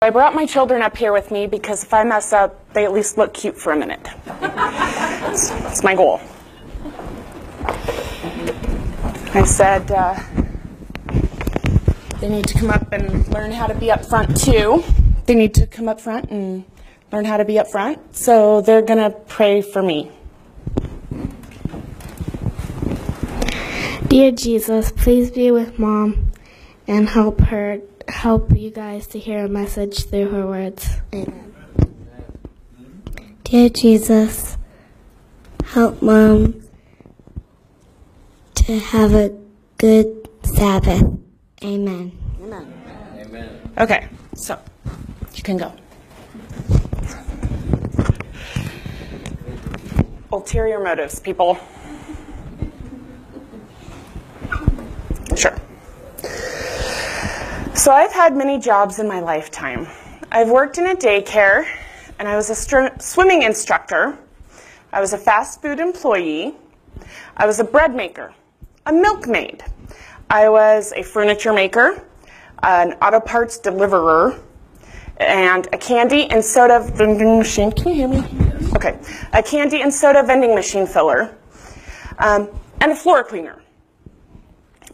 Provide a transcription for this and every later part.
I brought my children up here with me because if I mess up, they at least look cute for a minute. That's my goal. I said they need to come up and learn how to be up front too. They need to come up front and learn how to be up front. So they're going to pray for me. Dear Jesus, please be with Mom and help you guys to hear a message through her words. Amen. Dear Jesus, help Mom to have a good Sabbath. Amen. Amen. Amen. Okay, so you can go. Ulterior motives, people. Sure. So I've had many jobs in my lifetime. I've worked in a daycare, and I was a swimming instructor. I was a fast food employee. I was a bread maker, a milkmaid. I was a furniture maker, an auto parts deliverer, and a candy and soda vending machine. Can you hear me? Okay. A candy and soda vending machine filler, and a floor cleaner.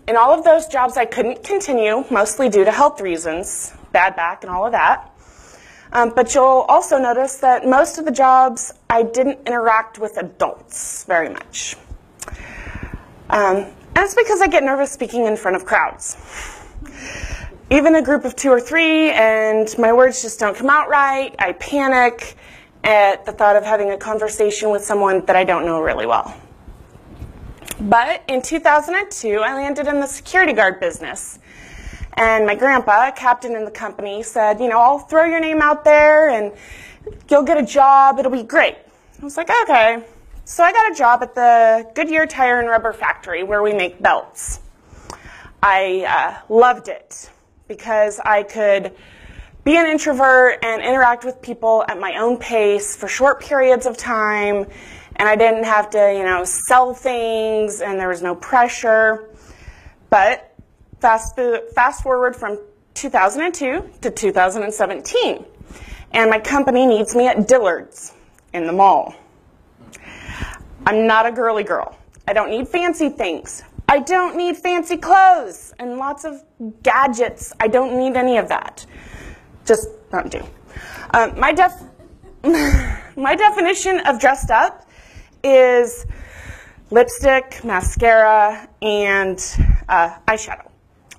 In all of those jobs, I couldn't continue, mostly due to health reasons, bad back and all of that. But you'll also notice that most of the jobs, I didn't interact with adults very much. And it's because I get nervous speaking in front of crowds. Even a group of 2 or 3, and my words just don't come out right. I panic at the thought of having a conversation with someone that I don't know really well. But in 2002, I landed in the security guard business. And my grandpa, a captain in the company, said, you know, I'll throw your name out there and you'll get a job. It'll be great. I was like, okay. So I got a job at the Goodyear Tire and Rubber Factory where we make belts. I loved it because I could be an introvert and interact with people at my own pace for short periods of time. And I didn't have to, you know, sell things, and there was no pressure. But fast forward from 2002 to 2017, and my company needs me at Dillard's in the mall. I'm not a girly girl. I don't need fancy things. I don't need fancy clothes and lots of gadgets. I don't need any of that. Just don't do. My definition of dressed up is lipstick, mascara, and eyeshadow.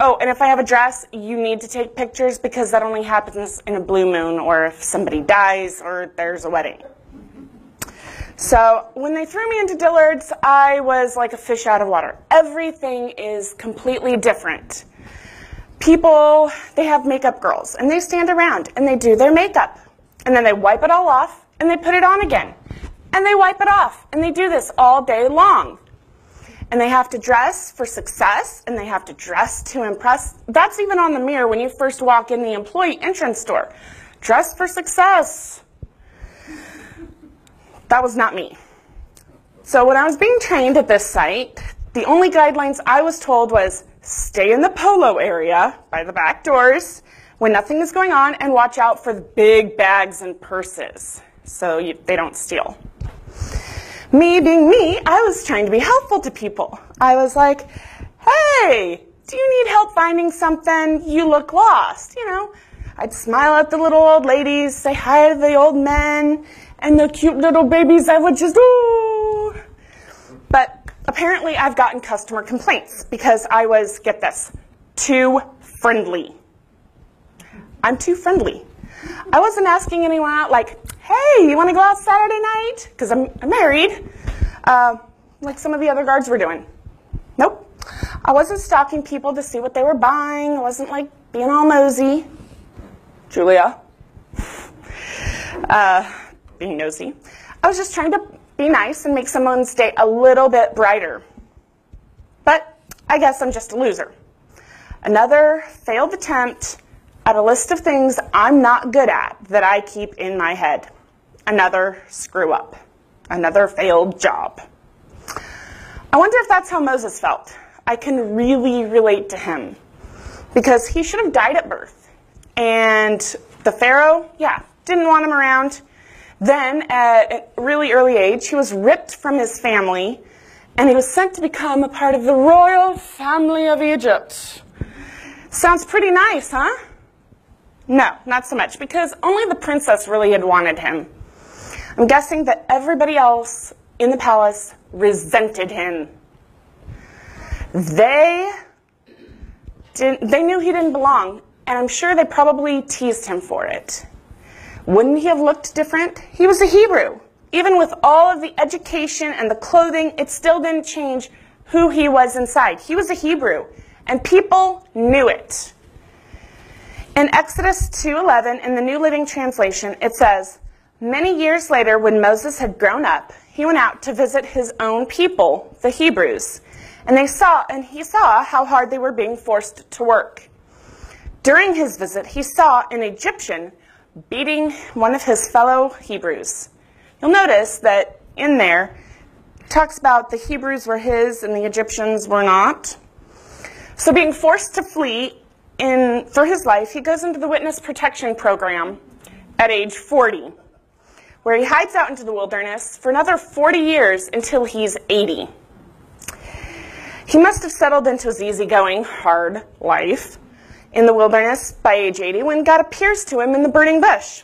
Oh, and if I have a dress, you need to take pictures because that only happens in a blue moon or if somebody dies or there's a wedding. So when they threw me into Dillard's, I was like a fish out of water. Everything is completely different. People, they have makeup girls, and they stand around and they do their makeup, and then they wipe it all off and they put it on again. And they wipe it off, and they do this all day long. And they have to dress for success, and they have to dress to impress. That's even on the mirror when you first walk in the employee entrance door. Dress for success. That was not me. So when I was being trained at this site, the only guidelines I was told was stay in the polo area by the back doors when nothing is going on, and watch out for the big bags and purses so they don't steal. Me being me, I was trying to be helpful to people. I was like, hey, do you need help finding something? You look lost, you know. I'd smile at the little old ladies, say hi to the old men, and the cute little babies I would just, ooh. But apparently I've gotten customer complaints because I was, get this, too friendly. I'm too friendly. I wasn't asking anyone out like, hey, you want to go out Saturday night? Because I'm married, like some of the other guards were doing. Nope. I wasn't stalking people to see what they were buying. I wasn't like being all nosy. Julia. Being nosy. I was just trying to be nice and make someone's day a little bit brighter. But I guess I'm just a loser. Another failed attempt at a list of things I'm not good at that I keep in my head. Another screw up. Another failed job. I wonder if that's how Moses felt. I can really relate to him because he should have died at birth. And The Pharaoh, yeah, didn't want him around. Then, at a really early age, he was ripped from his family, and he was sent to become a part of the royal family of Egypt. Sounds pretty nice, huh? No, not so much, because only the princess really had wanted him. I'm guessing that everybody else in the palace resented him. They knew he didn't belong, and I'm sure they probably teased him for it. Wouldn't he have looked different? He was a Hebrew. Even with all of the education and the clothing, it still didn't change who he was inside. He was a Hebrew, and people knew it. In Exodus 2:11, in the New Living Translation, it says, "Many years later, when Moses had grown up, he went out to visit his own people, the Hebrews, and he saw how hard they were being forced to work. During his visit, he saw an Egyptian beating one of his fellow Hebrews." You'll notice that in there, it talks about the Hebrews were his and the Egyptians were not. So being forced to flee for his life, he goes into the witness protection program at age 40, where he hides out into the wilderness for another 40 years until he's 80. He must have settled into his easygoing, hard life in the wilderness by age 80 when God appears to him in the burning bush.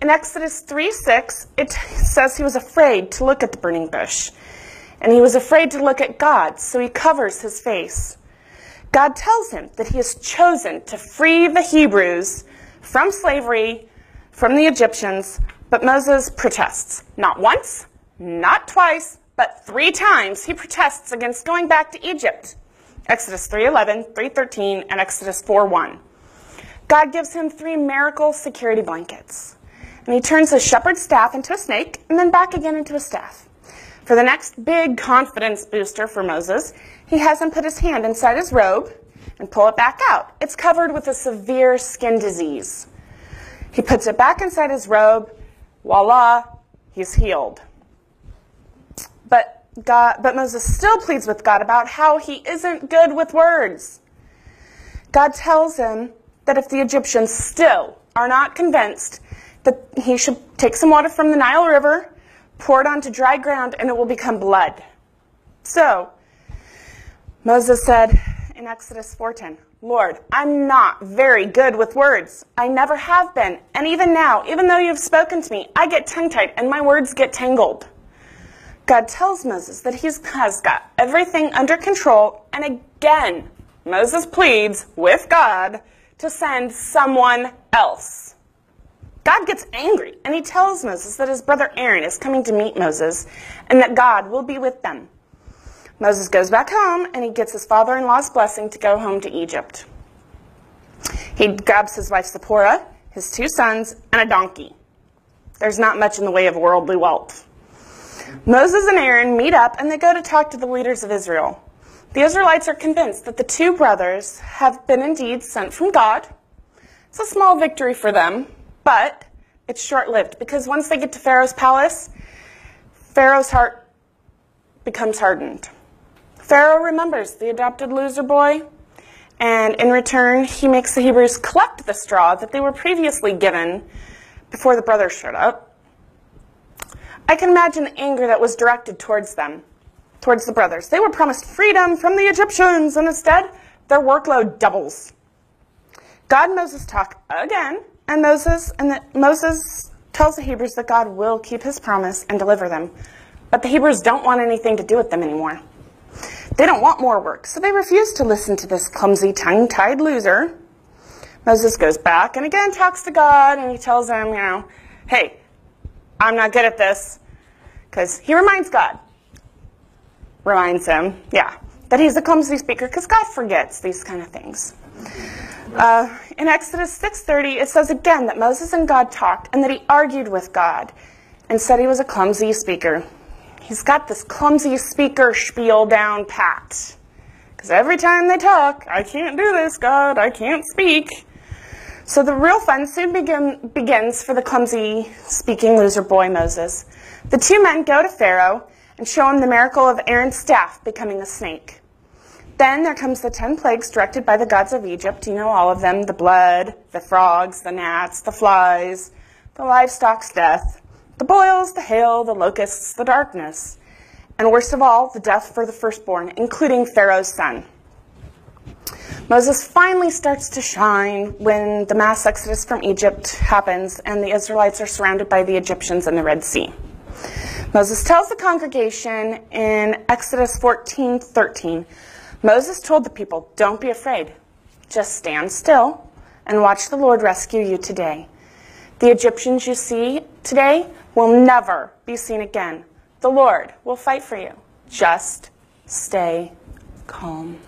In Exodus 3:6, it says he was afraid to look at the burning bush, and he was afraid to look at God, so he covers his face. God tells him that he has chosen to free the Hebrews from slavery, from the Egyptians, but Moses protests. Not once, not twice, but 3 times he protests against going back to Egypt. Exodus 3:11, 3:13, and Exodus 4:1. God gives him 3 miracle security blankets. And he turns his shepherd's staff into a snake, and then back again into a staff. For the next big confidence booster for Moses, he has him put his hand inside his robe and pull it back out. It's covered with a severe skin disease. He puts it back inside his robe. Voila, he's healed. But Moses still pleads with God about how he isn't good with words. God tells him that if the Egyptians still are not convinced, that he should take some water from the Nile River, pour it onto dry ground, and it will become blood. So, Moses said in Exodus 4:10, "Lord, I'm not very good with words. I never have been. And even now, even though you've spoken to me, I get tongue-tied and my words get tangled." God tells Moses that he has got everything under control, and again, Moses pleads with God to send someone else. God gets angry, and he tells Moses that his brother Aaron is coming to meet Moses, and that God will be with them. Moses goes back home, and he gets his father-in-law's blessing to go home to Egypt. He grabs his wife Zipporah, his 2 sons, and a donkey. There's not much in the way of worldly wealth. Moses and Aaron meet up, and they go to talk to the leaders of Israel. The Israelites are convinced that the 2 brothers have been indeed sent from God. It's a small victory for them, but it's short-lived, because once they get to Pharaoh's palace, Pharaoh's heart becomes hardened. Pharaoh remembers the adopted loser boy, and in return, he makes the Hebrews collect the straw that they were previously given before the brothers showed up. I can imagine the anger that was directed towards them, towards the brothers. They were promised freedom from the Egyptians, and instead, their workload doubles. God and Moses talk again, and Moses tells the Hebrews that God will keep his promise and deliver them. But the Hebrews don't want anything to do with them anymore. They don't want more work, so they refuse to listen to this clumsy, tongue-tied loser. Moses goes back and again talks to God, and he tells him, hey, I'm not good at this, because he reminds him, that he's a clumsy speaker, because God forgets these kind of things. In Exodus 6:30, it says again that Moses and God talked, and that he argued with God, and said he was a clumsy speaker. He's got this clumsy speaker spiel down pat, because every time they talk, I can't do this, God, I can't speak. So the real fun soon begins for the clumsy speaking loser boy Moses. The 2 men go to Pharaoh and show him the miracle of Aaron's staff becoming a snake. Then there comes the 10 plagues directed by the gods of Egypt. You know all of them: the blood, the frogs, the gnats, the flies, the livestock's death, the boils, the hail, the locusts, the darkness, and worst of all, the death for the firstborn, including Pharaoh's son. Moses finally starts to shine when the mass exodus from Egypt happens and the Israelites are surrounded by the Egyptians in the Red Sea. Moses tells the congregation in Exodus 14:13, Moses told the people, "Don't be afraid. Just stand still and watch the Lord rescue you today. The Egyptians you see today will never be seen again. The Lord will fight for you. Just stay calm."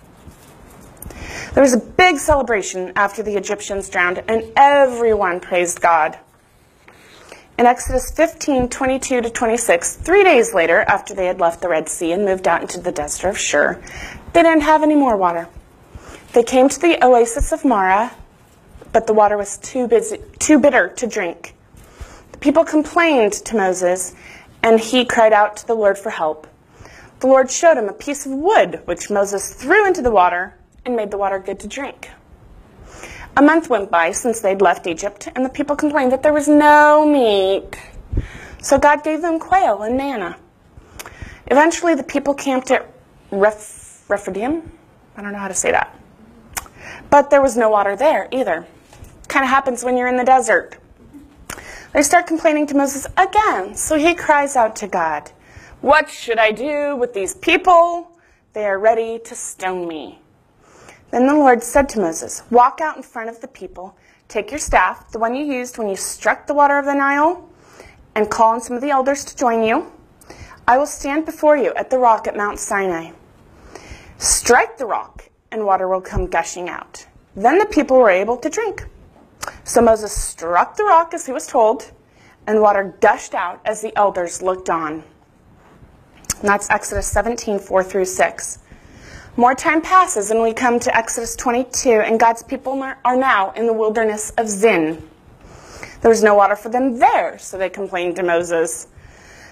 There was a big celebration after the Egyptians drowned, and everyone praised God. In Exodus 15:22-26, 3 days later, after they had left the Red Sea and moved out into the desert of Shur, they didn't have any more water. They came to the oasis of Marah, but the water was too bitter to drink. The people complained to Moses, and he cried out to the Lord for help. The Lord showed him a piece of wood, which Moses threw into the water and made the water good to drink. A month went by since they'd left Egypt, and the people complained that there was no meat. So God gave them quail and manna. Eventually, the people camped at Rephidim. I don't know how to say that. But there was no water there either. Kind of happens when you're in the desert. They start complaining to Moses again, so he cries out to God, "What should I do with these people? They are ready to stone me." Then the Lord said to Moses, "Walk out in front of the people, take your staff, the one you used when you struck the water of the Nile, and call on some of the elders to join you. I will stand before you at the rock at Mount Sinai. Strike the rock, and water will come gushing out." Then the people were able to drink. So Moses struck the rock as he was told, and water gushed out as the elders looked on. And that's Exodus 17:4-6. More time passes and we come to Exodus 22, and God's people are now in the wilderness of Zin. There was no water for them there, so they complained to Moses.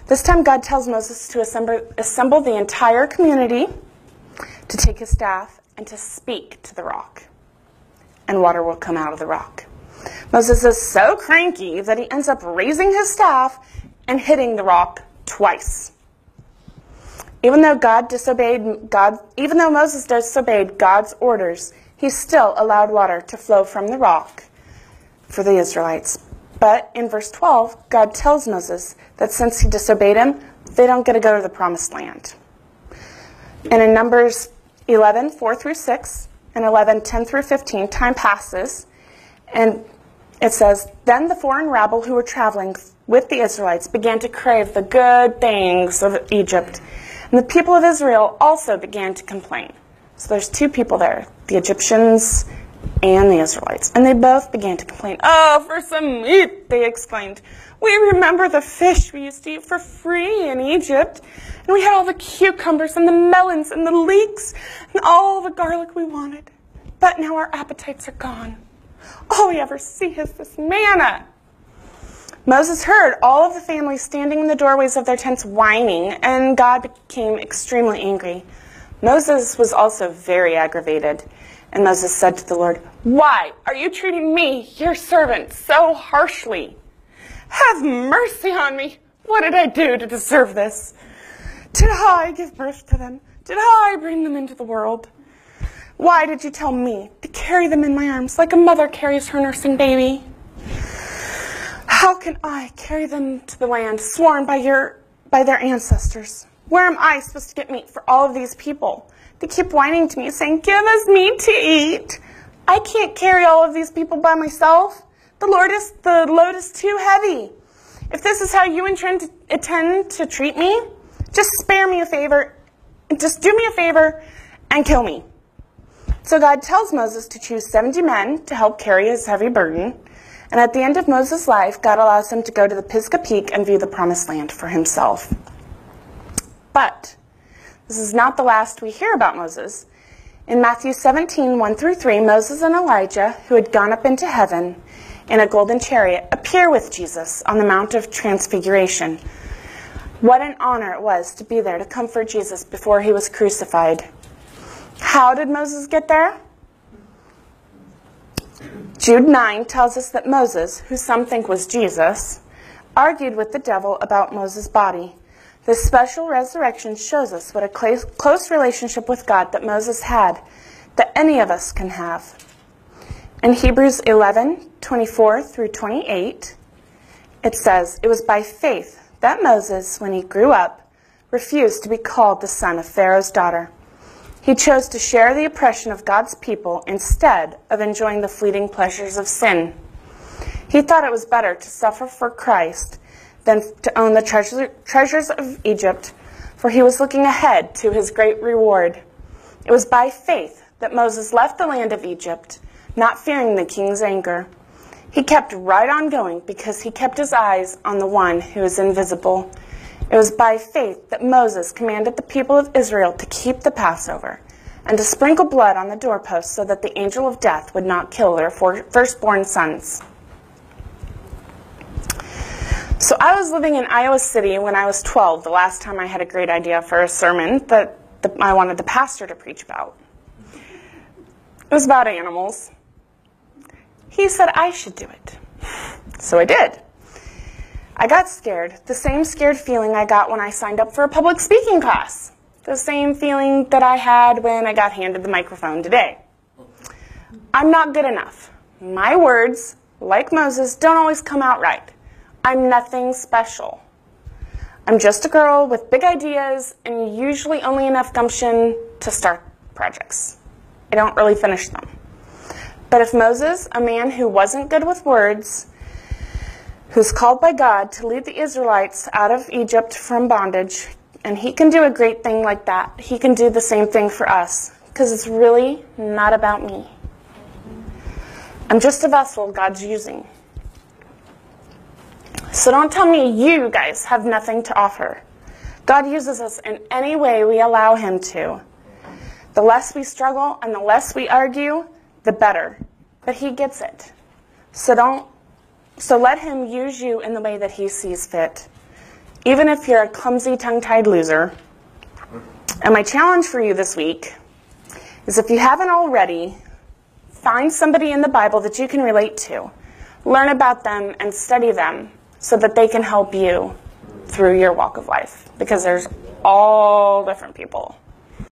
This time God tells Moses to assemble the entire community, to take his staff, and to speak to the rock. And water will come out of the rock. Moses is so cranky that he ends up raising his staff and hitting the rock twice. Even though Moses disobeyed God's orders, he still allowed water to flow from the rock for the Israelites. But in verse 12, God tells Moses that since he disobeyed him, they don't get to go to the promised land. And in Numbers 11:4-6 and 11:10-15, time passes, and it says, "Then the foreign rabble who were traveling with the Israelites began to crave the good things of Egypt. And the people of Israel also began to complain." So there's two people there, the Egyptians and the Israelites. And they both began to complain. "Oh, for some meat," they exclaimed. "We remember the fish we used to eat for free in Egypt. And we had all the cucumbers and the melons and the leeks and all the garlic we wanted. But now our appetites are gone. All we ever see is this manna." Moses heard all of the families standing in the doorways of their tents whining, and God became extremely angry. Moses was also very aggravated, and Moses said to the Lord, "Why are you treating me, your servant, so harshly? Have mercy on me. What did I do to deserve this? Did I give birth to them? Did I bring them into the world? Why did you tell me to carry them in my arms like a mother carries her nursing baby? How can I carry them to the land sworn by their ancestors? Where am I supposed to get meat for all of these people? They keep whining to me, saying, 'Give us meat to eat.' I can't carry all of these people by myself. The load is too heavy. If this is how you intend to treat me, just spare me a favor. Just do me a favor and kill me." So God tells Moses to choose 70 men to help carry his heavy burden. And at the end of Moses' life, God allows him to go to the Pisgah Peak and view the promised land for himself. But this is not the last we hear about Moses. In Matthew 17:1-3, Moses and Elijah, who had gone up into heaven in a golden chariot, appear with Jesus on the Mount of Transfiguration. What an honor it was to be there to comfort Jesus before he was crucified. How did Moses get there? Jude 9 tells us that Moses, who some think was Jesus, argued with the devil about Moses' body. This special resurrection shows us what a close relationship with God that Moses had, that any of us can have. In Hebrews 11:24 through 28, it says, "It was by faith that Moses, when he grew up, refused to be called the son of Pharaoh's daughter. He chose to share the oppression of God's people instead of enjoying the fleeting pleasures of sin. He thought it was better to suffer for Christ than to own the treasures of Egypt, for he was looking ahead to his great reward. It was by faith that Moses left the land of Egypt, not fearing the king's anger. He kept right on going because he kept his eyes on the one who is invisible. It was by faith that Moses commanded the people of Israel to keep the Passover and to sprinkle blood on the doorposts so that the angel of death would not kill their firstborn sons." So I was living in Iowa City when I was 12, the last time I had a great idea for a sermon that I wanted the pastor to preach about. It was about animals. He said I should do it. So I did. I got scared, the same scared feeling I got when I signed up for a public speaking class. The same feeling that I had when I got handed the microphone today. I'm not good enough. My words, like Moses, don't always come out right. I'm nothing special. I'm just a girl with big ideas and usually only enough gumption to start projects. I don't really finish them. But if Moses, a man who wasn't good with words, who's called by God to lead the Israelites out of Egypt from bondage, and he can do a great thing like that, he can do the same thing for us, because it's really not about me. I'm just a vessel God's using. So don't tell me you guys have nothing to offer. God uses us in any way we allow him to. The less we struggle and the less we argue, the better. But he gets it. So let him use you in the way that he sees fit, even if you're a clumsy, tongue-tied loser. And my challenge for you this week is, if you haven't already, find somebody in the Bible that you can relate to. Learn about them and study them so that they can help you through your walk of life, because there's all different people.